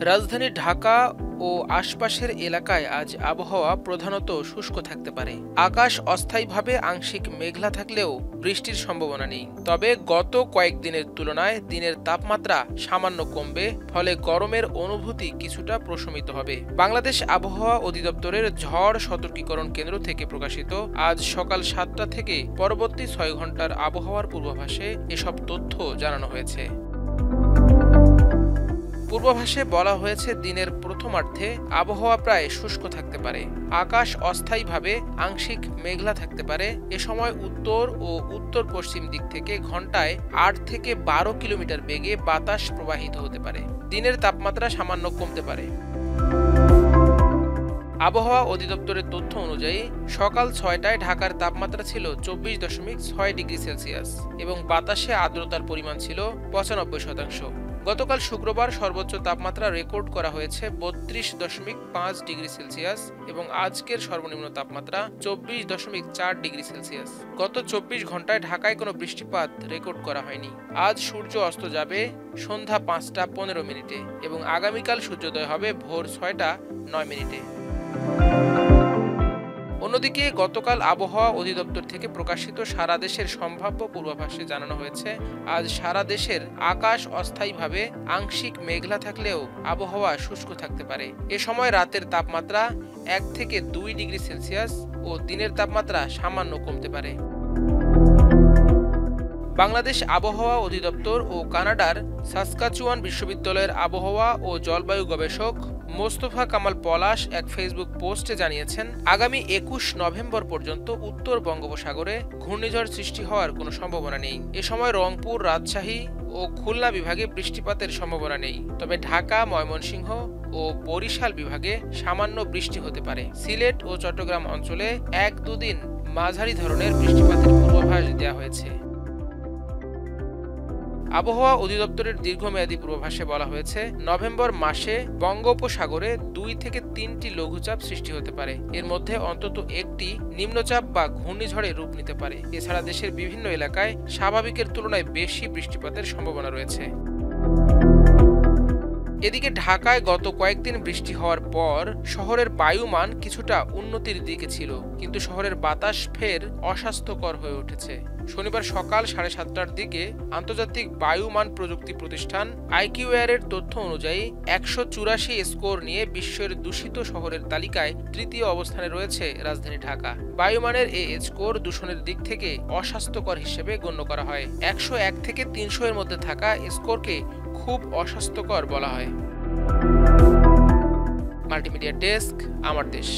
রাজধানী ঢাকা ও আশপাশের এলাকায় আজ আবহাওয়া প্রধানত শুষ্ক থাকতে পারে। আকাশ অস্থায়ীভাবে আংশিক মেঘলা থাকলেও বৃষ্টির সম্ভাবনা নেই। তবে গত কয়েকদিনের তুলনায় দিনের তাপমাত্রা সামান্য কমবে, ফলে গরমের অনুভূতি কিছুটা প্রশমিত হবে। বাংলাদেশ আবহাওয়া অধিদপ্তরের ঝড় সতর্কীকরণ কেন্দ্র থেকে প্রকাশিত আজ সকাল 7টা থেকে পরবর্তী 6 ঘন্টার আবহাওয়ার পূর্বাভাসে এসব তথ্য জানানো হয়েছে। পূর্বাভাসে বলা হয়েছে, দিনের প্রথমার্ধে আবহাওয়া প্রায় শুষ্ক থাকতে পারে। আকাশ অস্থায়ীভাবে আংশিক মেঘলা থাকতে পারে। এ সময় উত্তর ও উত্তর পশ্চিম দিক থেকে ঘন্টায় 8 থেকে 12 কিলোমিটার বেগে বাতাস প্রবাহিত হতে পারে। দিনের তাপমাত্রা সামান্য কমতে পারে। আবহাওয়া অধিদপ্তরের তথ্য অনুযায়ী সকাল 6টায় ঢাকার তাপমাত্রা ছিল 24.6 ডিগ্রি সেলসিয়াস এবং বাতাসে আর্দ্রতার পরিমাণ ছিল 95%। গতকাল শুক্রবার সর্বোচ্চ তাপমাত্রা রেকর্ড করা হয়েছে 32.5 ডিগ্রি সেলসিয়াস এবং আজকের সর্বনিম্ন তাপমাত্রা 24.4 ডিগ্রি সেলসিয়াস। গত 24 ঘন্টায় ঢাকায় কোনো বৃষ্টিপাত রেকর্ড করা হয়নি। আজ সূর্য অস্ত যাবে সন্ধ্যা 5টা 15 মিনিটে এবং আগামীকাল সূর্যোদয় হবে ভোর 6টা 9 মিনিটে। অন্যদিকে গতকাল আবহাওয়া অধিদপ্তর থেকে প্রকাশিত সারা দেশের সম্ভাব্য পূর্বাভাসে জানানো হয়েছে, আজ সারা দেশের আকাশ অস্থায়ীভাবে আংশিক মেঘলা থাকলেও আবহাওয়া শুষ্ক থাকতে পারে। এ সময় রাতের তাপমাত্রা 1 থেকে 2 ডিগ্রি সেলসিয়াস ও দিনের তাপমাত্রা সামান্য কমতে পারে। বাংলাদেশ আবহাওয়া অধিদপ্তর ও কানাডার সাসকাচুয়ান বিশ্ববিদ্যালয়ের আবহাওয়া ও জলবায়ু গবেষক মোস্তফা কামাল পলাশ এক ফেসবুক পোস্টে জানিয়েছেন, আগামী 21 নভেম্বর পর্যন্ত উত্তর বঙ্গোপসাগরে ঘূর্ণিঝড় সৃষ্টি হওয়ার কোনো সম্ভাবনা নেই। এ সময় রংপুর, রাজশাহী ও খুলনা বিভাগে বৃষ্টিপাতের সম্ভাবনা নেই। তবে ঢাকা, ময়মনসিংহ ও বরিশাল বিভাগে সামান্য বৃষ্টি হতে পারে। সিলেট ও চট্টগ্রাম অঞ্চলে 1-2 দিন মাঝারি ধরনের বৃষ্টিপাতের পূর্বাভাস দেওয়া হয়েছে। আবহাওয়া অধিদপ্তরের দীর্ঘমেয়াদী পূর্বাভাসে বলা হয়েছে, নভেম্বর মাসে বঙ্গোপসাগরে 2 থেকে 3টি লঘুচাপ সৃষ্টি হতে পারে। এর মধ্যে অন্তত একটি নিম্নচাপ বা ঘূর্ণিঝড়ে রূপ নিতে পারে। এছাড়া দেশের বিভিন্ন এলাকায় স্বাভাবিকের তুলনায় বেশি বৃষ্টিপাতের সম্ভাবনা রয়েছে। এদিকে ঢাকায় গত কয়েকদিন বৃষ্টি হওয়ার পর শহরের বায়ুমান কিছুটা উন্নতির দিকে ছিল, কিন্তু শহরের বাতাস ফের অস্বাস্থ্যকর হয়ে উঠেছে। শনিবার সকাল 7:30টার দিকে আন্তর্জাতিক বায়ুমান প্রযুক্তি প্রতিষ্ঠান আইকিউএর তথ্য অনুযায়ী 184 স্কোর নিয়ে বিশ্বের দূষিত শহরের তালিকায় 3য় অবস্থানে রয়েছে রাজধানী ঢাকা। বায়ুমানের এই স্কোর দূষণের দিক থেকে অস্বাস্থ্যকর হিসেবে গণ্য করা হয়। 101 থেকে 300 এর মধ্যে থাকা স্কোরকে খুব অস্বাস্থ্যকর বলা হয়। মাল্টিমিডিয়া ডেস্ক, আমার দেশ।